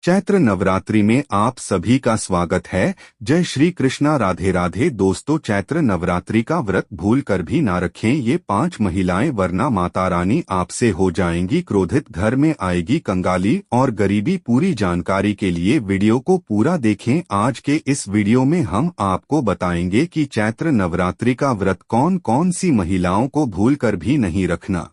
चैत्र नवरात्रि में आप सभी का स्वागत है। जय श्री कृष्णा, राधे राधे। दोस्तों, चैत्र नवरात्रि का व्रत भूल कर भी ना रखें ये 5 महिलाएं, वरना माता रानी आपसे हो जाएंगी क्रोधित, घर में आएगी कंगाली और गरीबी। पूरी जानकारी के लिए वीडियो को पूरा देखें। आज के इस वीडियो में हम आपको बताएंगे कि चैत्र नवरात्रि का व्रत कौन कौन सी महिलाओं को भूल कर भी नहीं रखना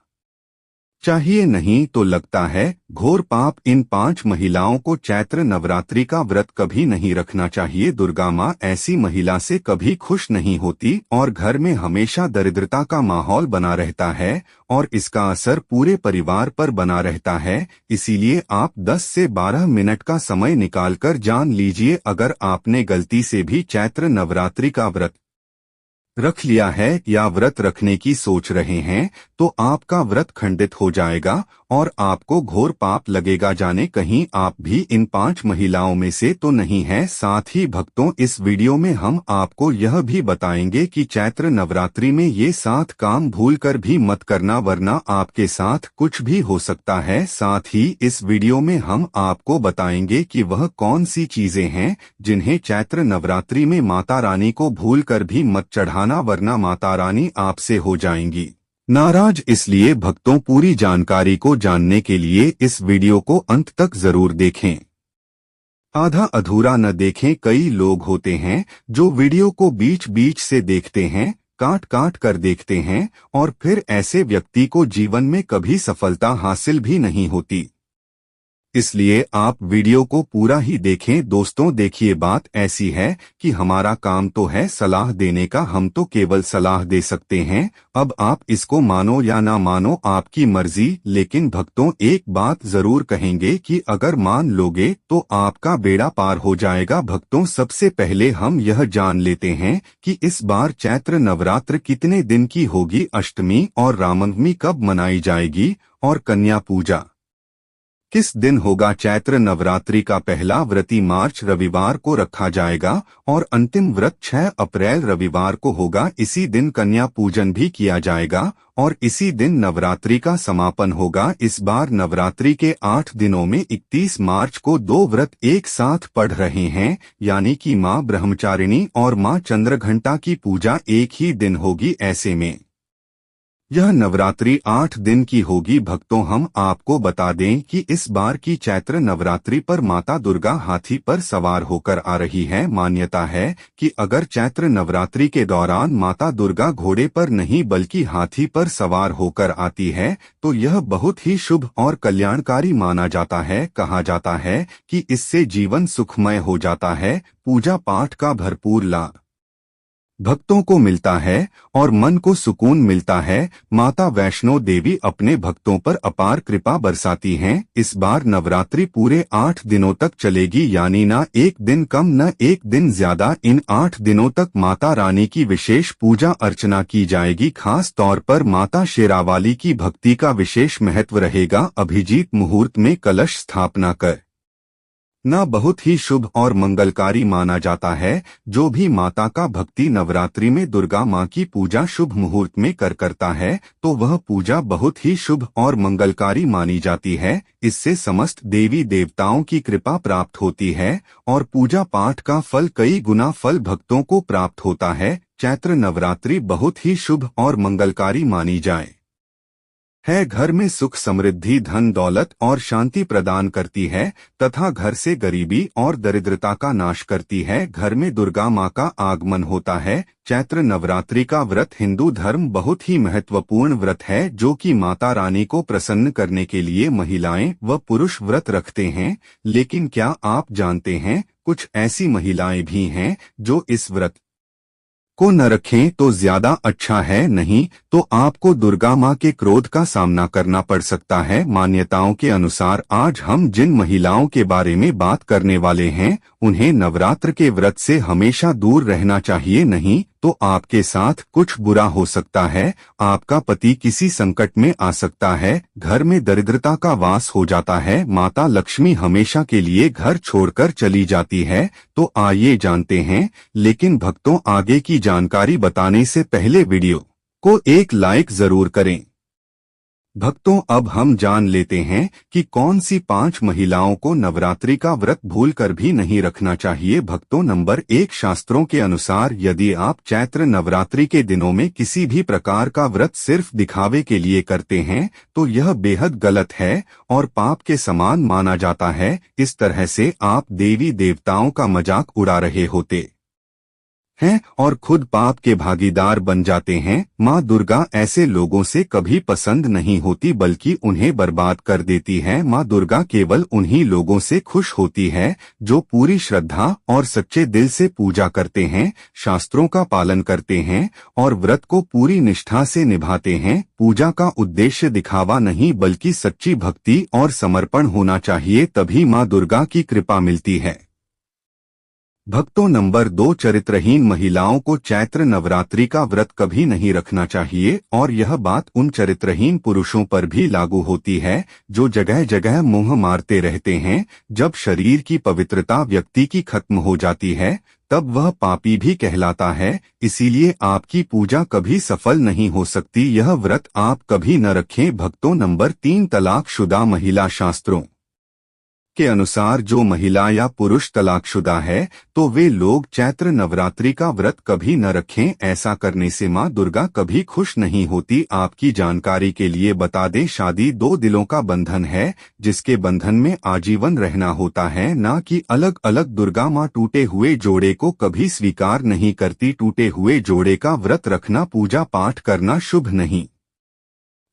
चाहिए, नहीं तो लगता है घोर पाप। इन 5 महिलाओं को चैत्र नवरात्रि का व्रत कभी नहीं रखना चाहिए। दुर्गा माँ ऐसी महिला से कभी खुश नहीं होती और घर में हमेशा दरिद्रता का माहौल बना रहता है और इसका असर पूरे परिवार पर बना रहता है। इसीलिए आप 10 से 12 मिनट का समय निकालकर जान लीजिए, अगर आपने गलती से भी चैत्र नवरात्रि का व्रत रख लिया है या व्रत रखने की सोच रहे हैं तो आपका व्रत खंडित हो जाएगा और आपको घोर पाप लगेगा। जाने कहीं आप भी इन 5 महिलाओं में से तो नहीं हैं। साथ ही भक्तों, इस वीडियो में हम आपको यह भी बताएंगे कि चैत्र नवरात्रि में ये 7 काम भूल कर भी मत करना, वरना आपके साथ कुछ भी हो सकता है। साथ ही इस वीडियो में हम आपको बताएंगे कि वह कौन सी चीजें हैं जिन्हें चैत्र नवरात्रि में माता रानी को भूल कर भी मत चढ़ाना, वरना माता रानी आपसे हो जाएंगी नाराज। इसलिए भक्तों, पूरी जानकारी को जानने के लिए इस वीडियो को अंत तक जरूर देखें, आधा अधूरा न देखें। कई लोग होते हैं जो वीडियो को बीच बीच से देखते हैं, काट काट कर देखते हैं और फिर ऐसे व्यक्ति को जीवन में कभी सफलता हासिल भी नहीं होती। इसलिए आप वीडियो को पूरा ही देखें। दोस्तों देखिए, बात ऐसी है कि हमारा काम तो है सलाह देने का, हम तो केवल सलाह दे सकते हैं। अब आप इसको मानो या ना मानो, आपकी मर्जी। लेकिन भक्तों, एक बात जरूर कहेंगे कि अगर मान लोगे तो आपका बेड़ा पार हो जाएगा। भक्तों, सबसे पहले हम यह जान लेते हैं कि इस बार चैत्र नवरात्र कितने दिन की होगी, अष्टमी और रामनवमी कब मनाई जाएगी और कन्या पूजा किस दिन होगा। चैत्र नवरात्रि का पहला व्रती मार्च रविवार को रखा जाएगा और अंतिम व्रत 6 अप्रैल रविवार को होगा। इसी दिन कन्या पूजन भी किया जाएगा और इसी दिन नवरात्रि का समापन होगा। इस बार नवरात्रि के 8 दिनों में 31 मार्च को 2 व्रत एक साथ पढ़ रहे हैं, यानी कि माँ ब्रह्मचारिणी और माँ चंद्रघंटा की पूजा एक ही दिन होगी। ऐसे में यह नवरात्रि 8 दिन की होगी। भक्तों, हम आपको बता दें कि इस बार की चैत्र नवरात्रि पर माता दुर्गा हाथी पर सवार होकर आ रही है। मान्यता है कि अगर चैत्र नवरात्रि के दौरान माता दुर्गा घोड़े पर नहीं बल्कि हाथी पर सवार होकर आती है तो यह बहुत ही शुभ और कल्याणकारी माना जाता है। कहा जाता है कि इससे जीवन सुखमय हो जाता है, पूजा पाठ का भरपूर लाभ भक्तों को मिलता है और मन को सुकून मिलता है। माता वैष्णो देवी अपने भक्तों पर अपार कृपा बरसाती हैं। इस बार नवरात्रि पूरे 8 दिनों तक चलेगी, यानी ना एक दिन कम न एक दिन ज्यादा। इन 8 दिनों तक माता रानी की विशेष पूजा अर्चना की जाएगी। खास तौर पर माता शेरावाली की भक्ति का विशेष महत्व रहेगा। अभिजीत मुहूर्त में कलश स्थापना कर ना बहुत ही शुभ और मंगलकारी माना जाता है। जो भी माता का भक्ति नवरात्रि में दुर्गा माँ की पूजा शुभ मुहूर्त में करता है तो वह पूजा बहुत ही शुभ और मंगलकारी मानी जाती है। इससे समस्त देवी देवताओं की कृपा प्राप्त होती है और पूजा पाठ का फल कई गुना फल भक्तों को प्राप्त होता है। चैत्र नवरात्रि बहुत ही शुभ और मंगलकारी मानी जाए है। घर में सुख समृद्धि, धन दौलत और शांति प्रदान करती है तथा घर से गरीबी और दरिद्रता का नाश करती है। घर में दुर्गा माँ का आगमन होता है। चैत्र नवरात्रि का व्रत हिंदू धर्म बहुत ही महत्वपूर्ण व्रत है, जो कि माता रानी को प्रसन्न करने के लिए महिलाएं व पुरुष व्रत रखते हैं। लेकिन क्या आप जानते हैं, कुछ ऐसी महिलाएं भी हैं जो इस व्रत को न रखें तो ज्यादा अच्छा है, नहीं तो आपको दुर्गा माँ के क्रोध का सामना करना पड़ सकता है। मान्यताओं के अनुसार आज हम जिन महिलाओं के बारे में बात करने वाले हैं उन्हें नवरात्र के व्रत से हमेशा दूर रहना चाहिए, नहीं तो आपके साथ कुछ बुरा हो सकता है। आपका पति किसी संकट में आ सकता है, घर में दरिद्रता का वास हो जाता है, माता लक्ष्मी हमेशा के लिए घर छोड़कर चली जाती है। तो आइए जानते हैं। लेकिन भक्तों, आगे की जानकारी बताने से पहले वीडियो को एक लाइक जरूर करें। भक्तों, अब हम जान लेते हैं कि कौन सी 5 महिलाओं को नवरात्रि का व्रत भूलकर भी नहीं रखना चाहिए। भक्तों, नंबर 1, शास्त्रों के अनुसार यदि आप चैत्र नवरात्रि के दिनों में किसी भी प्रकार का व्रत सिर्फ दिखावे के लिए करते हैं तो यह बेहद गलत है और पाप के समान माना जाता है। इस तरह से आप देवी देवताओं का मजाक उड़ा रहे होते हैं और खुद पाप के भागीदार बन जाते हैं। माँ दुर्गा ऐसे लोगों से कभी पसंद नहीं होती बल्कि उन्हें बर्बाद कर देती है। माँ दुर्गा केवल उन्हीं लोगों से खुश होती है जो पूरी श्रद्धा और सच्चे दिल से पूजा करते हैं, शास्त्रों का पालन करते हैं और व्रत को पूरी निष्ठा से निभाते हैं। पूजा का उद्देश्य दिखावा नहीं बल्कि सच्ची भक्ति और समर्पण होना चाहिए, तभी माँ दुर्गा की कृपा मिलती है। भक्तों, नंबर 2, चरित्रहीन महिलाओं को चैत्र नवरात्रि का व्रत कभी नहीं रखना चाहिए और यह बात उन चरित्रहीन पुरुषों पर भी लागू होती है जो जगह जगह मुंह मारते रहते हैं। जब शरीर की पवित्रता व्यक्ति की खत्म हो जाती है तब वह पापी भी कहलाता है, इसीलिए आपकी पूजा कभी सफल नहीं हो सकती। यह व्रत आप कभी न रखें। भक्तों, नंबर 3, तलाकशुदा महिला। शास्त्रों के अनुसार जो महिला या पुरुष तलाकशुदा है तो वे लोग चैत्र नवरात्रि का व्रत कभी न रखें। ऐसा करने से माँ दुर्गा कभी खुश नहीं होती। आपकी जानकारी के लिए बता दें, शादी 2 दिलों का बंधन है जिसके बंधन में आजीवन रहना होता है, न कि अलग अलग। दुर्गा माँ टूटे हुए जोड़े को कभी स्वीकार नहीं करती। टूटे हुए जोड़े का व्रत रखना, पूजा पाठ करना शुभ नहीं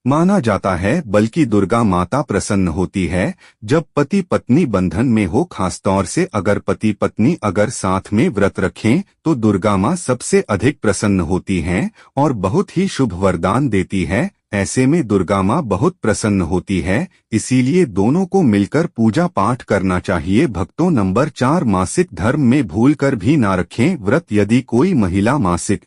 माना जाता है, बल्कि दुर्गा माता प्रसन्न होती है जब पति पत्नी बंधन में हो। खासतौर से अगर पति पत्नी अगर साथ में व्रत रखें तो दुर्गा माँ सबसे अधिक प्रसन्न होती हैं और बहुत ही शुभ वरदान देती है। ऐसे में दुर्गा माँ बहुत प्रसन्न होती है, इसीलिए दोनों को मिलकर पूजा पाठ करना चाहिए। भक्तों, नंबर 4, मासिक धर्म में भूलकर भी ना रखें व्रत। यदि कोई महिला मासिक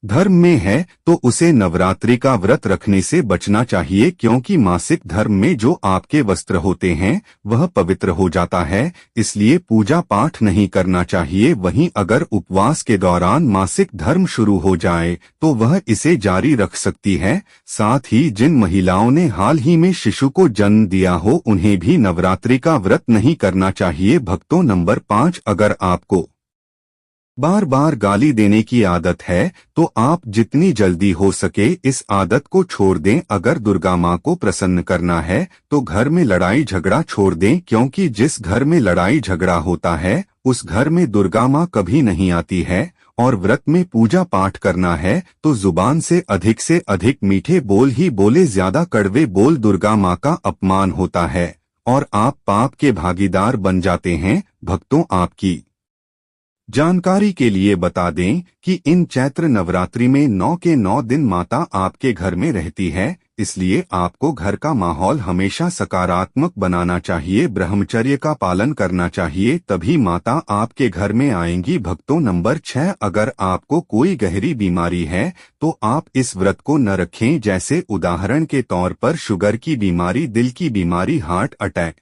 धर्म में है तो उसे नवरात्रि का व्रत रखने से बचना चाहिए, क्योंकि मासिक धर्म में जो आपके वस्त्र होते हैं वह पवित्र हो जाता है, इसलिए पूजा पाठ नहीं करना चाहिए। वहीं अगर उपवास के दौरान मासिक धर्म शुरू हो जाए तो वह इसे जारी रख सकती है। साथ ही जिन महिलाओं ने हाल ही में शिशु को जन्म दिया हो उन्हें भी नवरात्रि का व्रत नहीं करना चाहिए। भक्तों, नंबर 5, अगर आपको बार बार गाली देने की आदत है तो आप जितनी जल्दी हो सके इस आदत को छोड़ दें। अगर दुर्गा माँ को प्रसन्न करना है तो घर में लड़ाई झगड़ा छोड़ दें, क्योंकि जिस घर में लड़ाई झगड़ा होता है उस घर में दुर्गा माँ कभी नहीं आती है। और व्रत में पूजा पाठ करना है तो जुबान से अधिक मीठे बोल ही बोले, ज्यादा कड़वे बोल दुर्गा माँ का अपमान होता है और आप पाप के भागीदार बन जाते हैं। भक्तों, आपकी जानकारी के लिए बता दें कि इन चैत्र नवरात्रि में 9 के 9 दिन माता आपके घर में रहती है, इसलिए आपको घर का माहौल हमेशा सकारात्मक बनाना चाहिए, ब्रह्मचर्य का पालन करना चाहिए, तभी माता आपके घर में आएंगी। भक्तों, नंबर 6, अगर आपको कोई गहरी बीमारी है तो आप इस व्रत को न रखें। जैसे उदाहरण के तौर पर शुगर की बीमारी, दिल की बीमारी, हार्ट अटैक,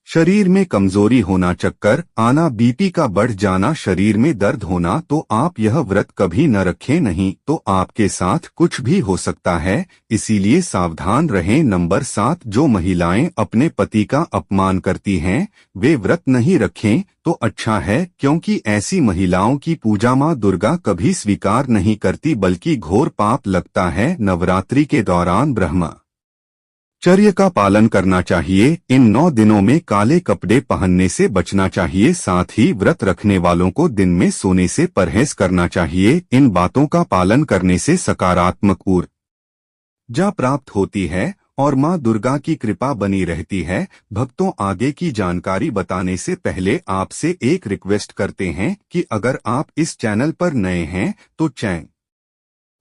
शरीर में कमजोरी होना, चक्कर आना, बीपी का बढ़ जाना, शरीर में दर्द होना, तो आप यह व्रत कभी न रखें, नहीं तो आपके साथ कुछ भी हो सकता है, इसीलिए सावधान रहें। नंबर 7, जो महिलाएं अपने पति का अपमान करती हैं वे व्रत नहीं रखें तो अच्छा है, क्योंकि ऐसी महिलाओं की पूजा माँ दुर्गा कभी स्वीकार नहीं करती बल्कि घोर पाप लगता है। नवरात्रि के दौरान ब्रह्मचर्य का पालन करना चाहिए। इन 9 दिनों में काले कपड़े पहनने से बचना चाहिए, साथ ही व्रत रखने वालों को दिन में सोने से परहेज करना चाहिए। इन बातों का पालन करने से सकारात्मक ऊर्जा प्राप्त होती है और माँ दुर्गा की कृपा बनी रहती है। भक्तों, आगे की जानकारी बताने से पहले आपसे एक रिक्वेस्ट करते हैं कि अगर आप इस चैनल पर नए हैं तो चैनल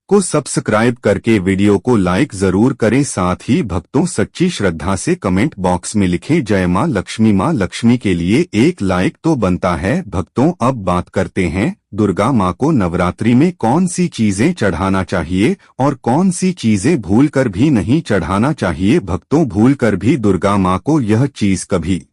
को सब्सक्राइब करके वीडियो को लाइक जरूर करें। साथ ही भक्तों, सच्ची श्रद्धा से कमेंट बॉक्स में लिखें जय मां लक्ष्मी। मां लक्ष्मी के लिए एक लाइक तो बनता है। भक्तों, अब बात करते हैं दुर्गा मां को नवरात्रि में कौन सी चीजें चढ़ाना चाहिए और कौन सी चीजें भूलकर भी नहीं चढ़ाना चाहिए। भक्तों, भूलकर भी दुर्गा मां को यह चीज कभी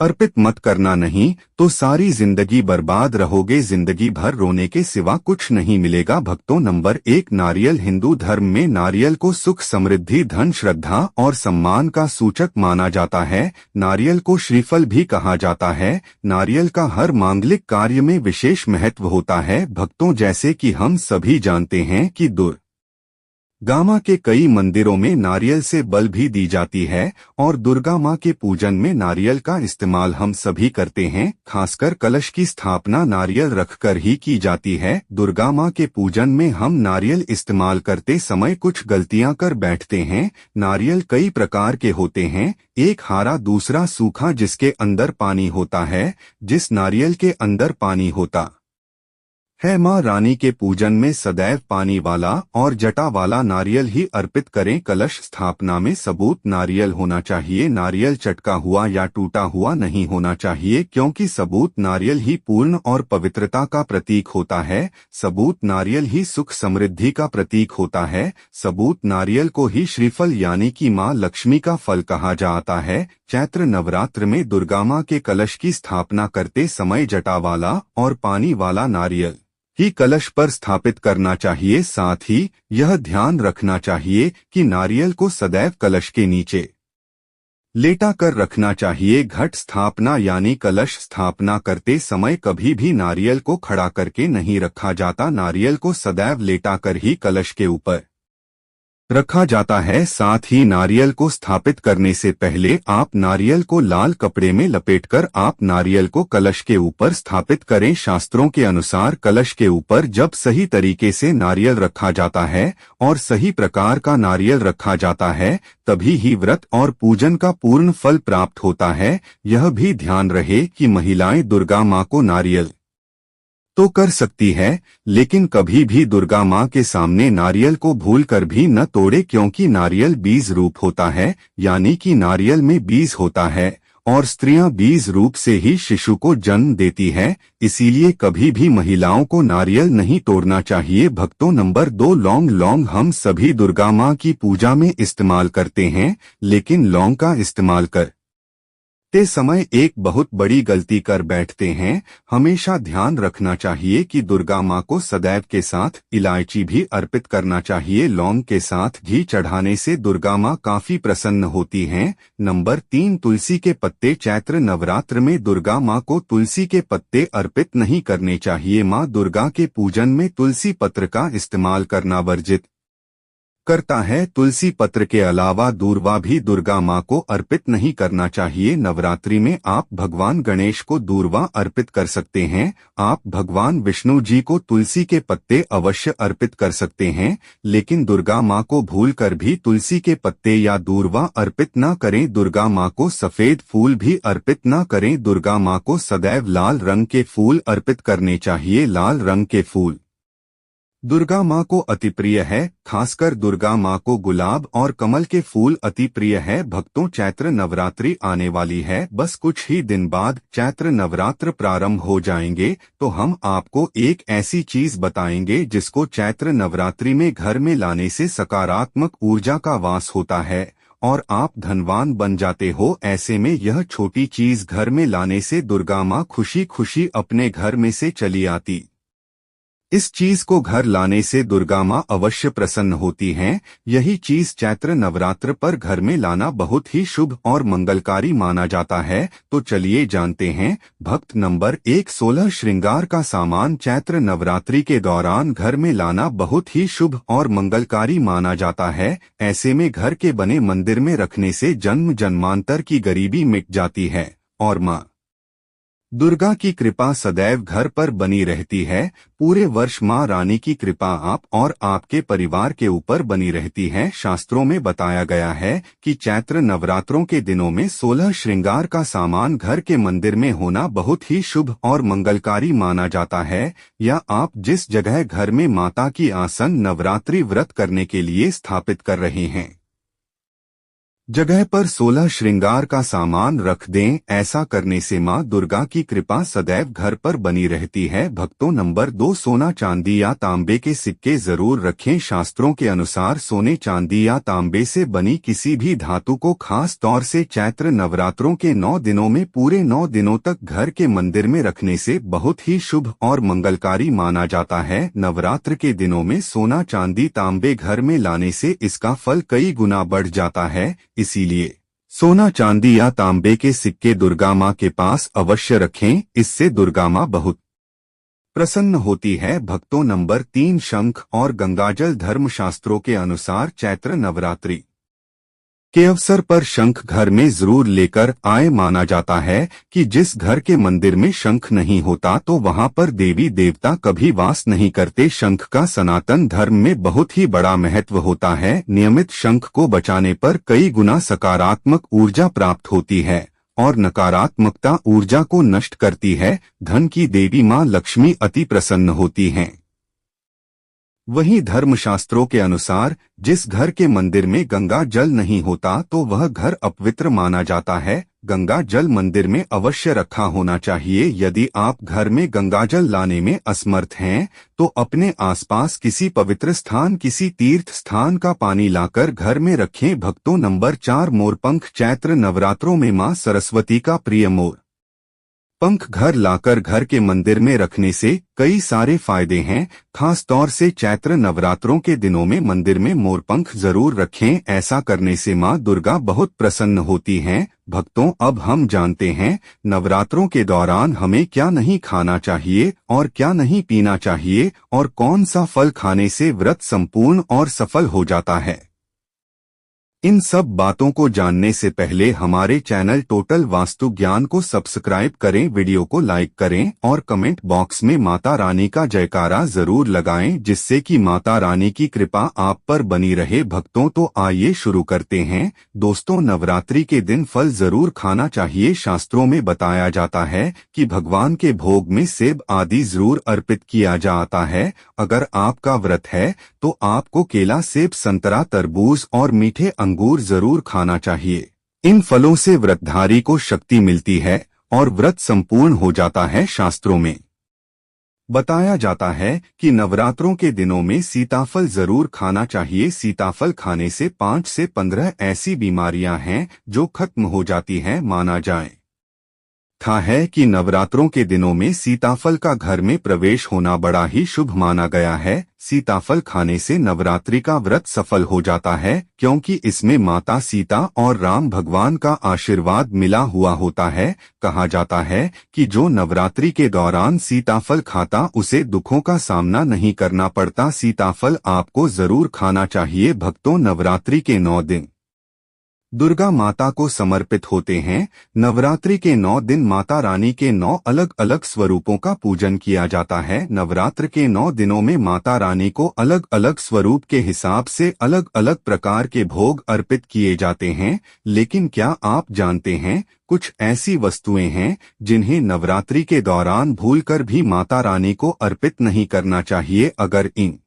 अर्पित मत करना नहीं तो सारी जिंदगी बर्बाद रहोगे, जिंदगी भर रोने के सिवा कुछ नहीं मिलेगा। भक्तों, नंबर 1, नारियल। हिंदू धर्म में नारियल को सुख, समृद्धि, धन, श्रद्धा और सम्मान का सूचक माना जाता है। नारियल को श्रीफल भी कहा जाता है। नारियल का हर मांगलिक कार्य में विशेष महत्व होता है। भक्तों, जैसे कि हम सभी जानते हैं कि दुर्गा के कई मंदिरों में नारियल से बल भी दी जाती है और दुर्गा माँ के पूजन में नारियल का इस्तेमाल हम सभी करते हैं। खासकर कलश की स्थापना नारियल रखकर ही की जाती है। दुर्गा माँ के पूजन में हम नारियल इस्तेमाल करते समय कुछ गलतियां कर बैठते हैं। नारियल कई प्रकार के होते हैं, एक हरा, दूसरा सूखा जिसके अंदर पानी होता है। जिस नारियल के अंदर पानी होता है, माँ रानी के पूजन में सदैव पानी वाला और जटा वाला नारियल ही अर्पित करें। कलश स्थापना में सबूत नारियल होना चाहिए। नारियल चटका हुआ या टूटा हुआ नहीं होना चाहिए, क्योंकि सबूत नारियल ही पूर्ण और पवित्रता का प्रतीक होता है। सबूत नारियल ही सुख, समृद्धि का प्रतीक होता है। सबूत नारियल को ही श्रीफल यानी कि माँ लक्ष्मी का फल कहा जाता है। चैत्र नवरात्र में दुर्गा माँ के कलश की स्थापना करते समय जटा वाला और पानी वाला नारियल ही कलश पर स्थापित करना चाहिए। साथ ही यह ध्यान रखना चाहिए कि नारियल को सदैव कलश के नीचे लेटा कर रखना चाहिए। घट स्थापना यानी कलश स्थापना करते समय कभी भी नारियल को खड़ा करके नहीं रखा जाता। नारियल को सदैव लेटा कर ही कलश के ऊपर रखा जाता है। साथ ही नारियल को स्थापित करने से पहले आप नारियल को लाल कपड़े में लपेटकर आप नारियल को कलश के ऊपर स्थापित करें। शास्त्रों के अनुसार कलश के ऊपर जब सही तरीके से नारियल रखा जाता है और सही प्रकार का नारियल रखा जाता है, तभी ही व्रत और पूजन का पूर्ण फल प्राप्त होता है। यह भी ध्यान रहे कि महिलाएं दुर्गा माँ को नारियल तो कर सकती है, लेकिन कभी भी दुर्गा माँ के सामने नारियल को भूलकर भी न तोड़े, क्योंकि नारियल बीज रूप होता है, यानी कि नारियल में बीज होता है और स्त्रियां बीज रूप से ही शिशु को जन्म देती है। इसीलिए कभी भी महिलाओं को नारियल नहीं तोड़ना चाहिए। भक्तों, नंबर 2, लौंग। लौंग हम सभी दुर्गा माँ की पूजा में इस्तेमाल करते हैं, लेकिन लौंग का इस्तेमाल करते समय एक बहुत बड़ी गलती कर बैठते हैं। हमेशा ध्यान रखना चाहिए कि दुर्गा माँ को सदैव के साथ इलायची भी अर्पित करना चाहिए। लौंग के साथ घी चढ़ाने से दुर्गा माँ काफी प्रसन्न होती हैं। नंबर 3, तुलसी के पत्ते। चैत्र नवरात्र में दुर्गा माँ को तुलसी के पत्ते अर्पित नहीं करने चाहिए। माँ दुर्गा के पूजन में तुलसी पत्र का इस्तेमाल करना वर्जित करता है। तुलसी पत्र के अलावा दूर्वा भी दुर्गा माँ को अर्पित नहीं करना चाहिए। नवरात्रि में आप भगवान गणेश को दूर्वा अर्पित कर सकते हैं। आप भगवान विष्णु जी को तुलसी के पत्ते अवश्य अर्पित कर सकते हैं, लेकिन दुर्गा माँ को भूलकर भी तुलसी के पत्ते या दूर्वा अर्पित न करें। दुर्गा माँ को सफेद फूल भी अर्पित न करें। दुर्गा माँ को सदैव लाल रंग के फूल अर्पित करने चाहिए। लाल रंग के फूल दुर्गा माँ को अति प्रिय है। खासकर दुर्गा माँ को गुलाब और कमल के फूल अति प्रिय है। भक्तों, चैत्र नवरात्रि आने वाली है। बस कुछ ही दिन बाद चैत्र नवरात्र प्रारंभ हो जाएंगे, तो हम आपको एक ऐसी चीज बताएंगे जिसको चैत्र नवरात्रि में घर में लाने से सकारात्मक ऊर्जा का वास होता है और आप धनवान बन जाते हो। ऐसे में यह छोटी चीज घर में लाने से दुर्गा माँ खुशी खुशी अपने घर में से चली आती। इस चीज को घर लाने से दुर्गा माँ अवश्य प्रसन्न होती हैं। यही चीज चैत्र नवरात्र पर घर में लाना बहुत ही शुभ और मंगलकारी माना जाता है। तो चलिए जानते हैं। भक्त, नंबर 1, 16 श्रृंगार का सामान चैत्र नवरात्रि के दौरान घर में लाना बहुत ही शुभ और मंगलकारी माना जाता है। ऐसे में घर के बने मंदिर में रखने से जन्म जन्मांतर की गरीबी मिट जाती है और माँ दुर्गा की कृपा सदैव घर पर बनी रहती है। पूरे वर्ष माँ रानी की कृपा आप और आपके परिवार के ऊपर बनी रहती है। शास्त्रों में बताया गया है कि चैत्र नवरात्रों के दिनों में 16 श्रृंगार का सामान घर के मंदिर में होना बहुत ही शुभ और मंगलकारी माना जाता है। या आप जिस जगह घर में माता की आसन नवरात्रि व्रत करने के लिए स्थापित कर रहे हैं, जगह पर 16 श्रृंगार का सामान रख दें। ऐसा करने से मां दुर्गा की कृपा सदैव घर पर बनी रहती है। भक्तों, नंबर 2, सोना चांदी या तांबे के सिक्के जरूर रखें। शास्त्रों के अनुसार सोने चांदी या तांबे से बनी किसी भी धातु को खास तौर से चैत्र नवरात्रों के 9 दिनों में पूरे 9 दिनों तक घर के मंदिर में रखने से बहुत ही शुभ और मंगलकारी माना जाता है। नवरात्र के दिनों में सोना चांदी तांबे घर में लाने से इसका फल कई गुना बढ़ जाता है। इसीलिए सोना चांदी या तांबे के सिक्के दुर्गा मां के पास अवश्य रखें। इससे दुर्गा मां बहुत प्रसन्न होती है। भक्तों, नंबर 3, शंख और गंगाजल। धर्मशास्त्रों के अनुसार चैत्र नवरात्रि के अवसर पर शंख घर में जरूर लेकर आए। माना जाता है कि जिस घर के मंदिर में शंख नहीं होता तो वहां पर देवी देवता कभी वास नहीं करते। शंख का सनातन धर्म में बहुत ही बड़ा महत्व होता है। नियमित शंख को बचाने पर कई गुना सकारात्मक ऊर्जा प्राप्त होती है और नकारात्मकता ऊर्जा को नष्ट करती है। धन की देवी मां लक्ष्मी अति प्रसन्न होती हैं। वहीं धर्मशास्त्रों के अनुसार जिस घर के मंदिर में गंगा जल नहीं होता तो वह घर अपवित्र माना जाता है। गंगा जल मंदिर में अवश्य रखा होना चाहिए। यदि आप घर में गंगा जल लाने में असमर्थ हैं तो अपने आसपास किसी पवित्र स्थान, किसी तीर्थ स्थान का पानी लाकर घर में रखें। भक्तों, नंबर 4, मोरपंख। चैत्र नवरात्रों में मां सरस्वती का प्रिय मोर पंख घर लाकर घर के मंदिर में रखने से कई सारे फायदे हैं। खास तौर से चैत्र नवरात्रों के दिनों में मंदिर में मोरपंख जरूर रखें। ऐसा करने से मां दुर्गा बहुत प्रसन्न होती हैं। भक्तों, अब हम जानते हैं नवरात्रों के दौरान हमें क्या नहीं खाना चाहिए और क्या नहीं पीना चाहिए और कौन सा फल खाने से व्रत संपूर्ण और सफल हो जाता है। इन सब बातों को जानने से पहले हमारे चैनल टोटल वास्तु ज्ञान को सब्सक्राइब करें, वीडियो को लाइक करें और कमेंट बॉक्स में माता रानी का जयकारा जरूर लगाएं, जिससे कि माता रानी की कृपा आप पर बनी रहे। भक्तों, तो आइए शुरू करते हैं। दोस्तों, नवरात्रि के दिन फल जरूर खाना चाहिए। शास्त्रों में बताया जाता है कि भगवान के भोग में सेब आदि जरूर अर्पित किया जाता है। अगर आपका व्रत है तो आपको केला, सेब, संतरा, तरबूज और मीठे अंगूर जरूर खाना चाहिए। इन फलों से व्रतधारी को शक्ति मिलती है और व्रत संपूर्ण हो जाता है। शास्त्रों में बताया जाता है कि नवरात्रों के दिनों में सीताफल जरूर खाना चाहिए। सीताफल खाने से 5 से 15 ऐसी बीमारियां हैं जो खत्म हो जाती हैं। माना जाए था है कि नवरात्रों के दिनों में सीताफल का घर में प्रवेश होना बड़ा ही शुभ माना गया है। सीताफल खाने से नवरात्रि का व्रत सफल हो जाता है, क्योंकि इसमें माता सीता और राम भगवान का आशीर्वाद मिला हुआ होता है। कहा जाता है कि जो नवरात्रि के दौरान सीताफल खाता उसे दुखों का सामना नहीं करना पड़ता। सीताफल आपको जरूर खाना चाहिए। भक्तों, नवरात्रि के 9 दिन दुर्गा माता को समर्पित होते हैं। नवरात्रि के 9 दिन माता रानी के 9 अलग अलग स्वरूपों का पूजन किया जाता है। नवरात्र के 9 दिनों में माता रानी को अलग अलग स्वरूप के हिसाब से अलग अलग प्रकार के भोग अर्पित किए जाते हैं। लेकिन क्या आप जानते हैं, कुछ ऐसी वस्तुएं हैं जिन्हें नवरात्रि के दौरान भूलकर भी माता रानी को अर्पित नहीं करना चाहिए। अगर इन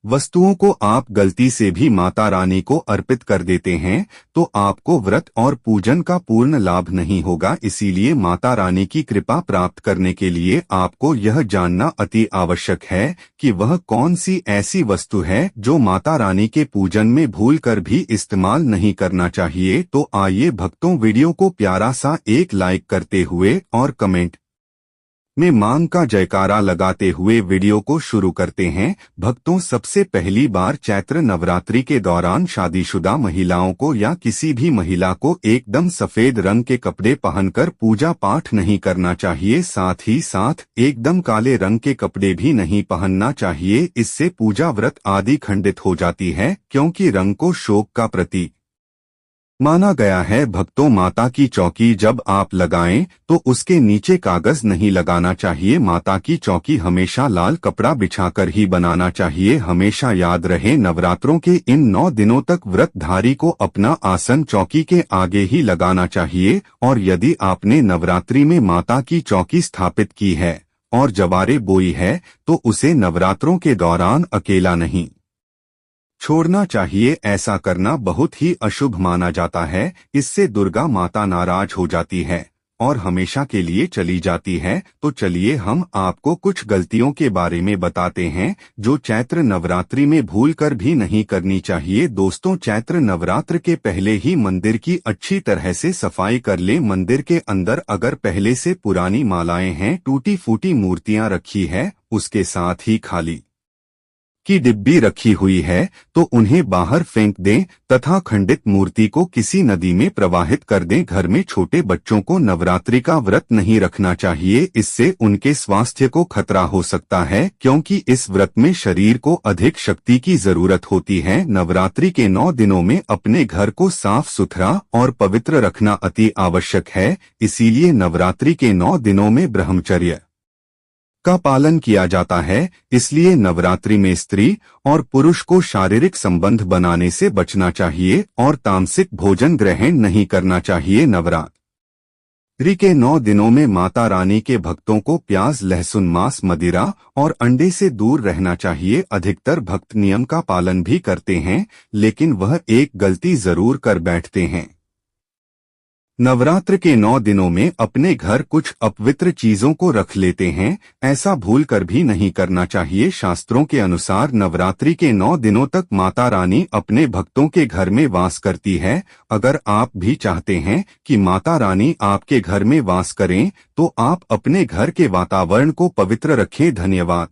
वस्तुओं को आप गलती से भी माता रानी को अर्पित कर देते हैं तो आपको व्रत और पूजन का पूर्ण लाभ नहीं होगा। इसीलिए माता रानी की कृपा प्राप्त करने के लिए आपको यह जानना अति आवश्यक है कि वह कौन सी ऐसी वस्तु है जो माता रानी के पूजन में भूलकर भी इस्तेमाल नहीं करना चाहिए। तो आइए भक्तों, वीडियो को प्यारा सा एक लाइक करते हुए और कमेंट में मां का जयकारा लगाते हुए वीडियो को शुरू करते हैं। भक्तों, सबसे पहली बार चैत्र नवरात्रि के दौरान शादीशुदा महिलाओं को या किसी भी महिला को एकदम सफेद रंग के कपड़े पहनकर पूजा पाठ नहीं करना चाहिए। साथ ही साथ एकदम काले रंग के कपड़े भी नहीं पहनना चाहिए। इससे पूजा व्रत आदि खंडित हो जाती है, क्योंकि रंग को शोक का प्रतीक माना गया है। भक्तों, माता की चौकी जब आप लगाएं तो उसके नीचे कागज नहीं लगाना चाहिए। माता की चौकी हमेशा लाल कपड़ा बिछाकर ही बनाना चाहिए। हमेशा याद रहे, नवरात्रों के इन 9 दिनों तक व्रतधारी को अपना आसन चौकी के आगे ही लगाना चाहिए। और यदि आपने नवरात्रि में माता की चौकी स्थापित की है और जवारे बोई है तो उसे नवरात्रों के दौरान अकेला नहीं छोड़ना चाहिए। ऐसा करना बहुत ही अशुभ माना जाता है। इससे दुर्गा माता नाराज हो जाती है और हमेशा के लिए चली जाती है। तो चलिए हम आपको कुछ गलतियों के बारे में बताते हैं जो चैत्र नवरात्रि में भूलकर भी नहीं करनी चाहिए। दोस्तों, चैत्र नवरात्र के पहले ही मंदिर की अच्छी तरह से सफाई कर ले। मंदिर के अंदर अगर पहले से पुरानी मालाएं हैं, टूटी फूटी मूर्तियां रखी है, उसके साथ ही खाली की डिब्बी रखी हुई है, तो उन्हें बाहर फेंक दें तथा खंडित मूर्ति को किसी नदी में प्रवाहित कर दें। घर में छोटे बच्चों को नवरात्रि का व्रत नहीं रखना चाहिए। इससे उनके स्वास्थ्य को खतरा हो सकता है, क्योंकि इस व्रत में शरीर को अधिक शक्ति की जरूरत होती है। नवरात्रि के 9 दिनों में अपने घर को साफ सुथरा और पवित्र रखना अति आवश्यक है। इसीलिए नवरात्रि के 9 दिनों में ब्रह्मचर्य का पालन किया जाता है। इसलिए नवरात्रि में स्त्री और पुरुष को शारीरिक संबंध बनाने से बचना चाहिए और तामसिक भोजन ग्रहण नहीं करना चाहिए। नवरात्रि के 9 दिनों में माता रानी के भक्तों को प्याज, लहसुन, मांस, मदिरा और अंडे से दूर रहना चाहिए। अधिकतर भक्त नियम का पालन भी करते हैं, लेकिन वह एक गलती जरूर कर बैठते हैं। नवरात्र के 9 दिनों में अपने घर कुछ अपवित्र चीजों को रख लेते हैं। ऐसा भूल कर भी नहीं करना चाहिए। शास्त्रों के अनुसार नवरात्रि के 9 दिनों तक माता रानी अपने भक्तों के घर में वास करती है। अगर आप भी चाहते हैं कि माता रानी आपके घर में वास करें, तो आप अपने घर के वातावरण को पवित्र रखें। धन्यवाद।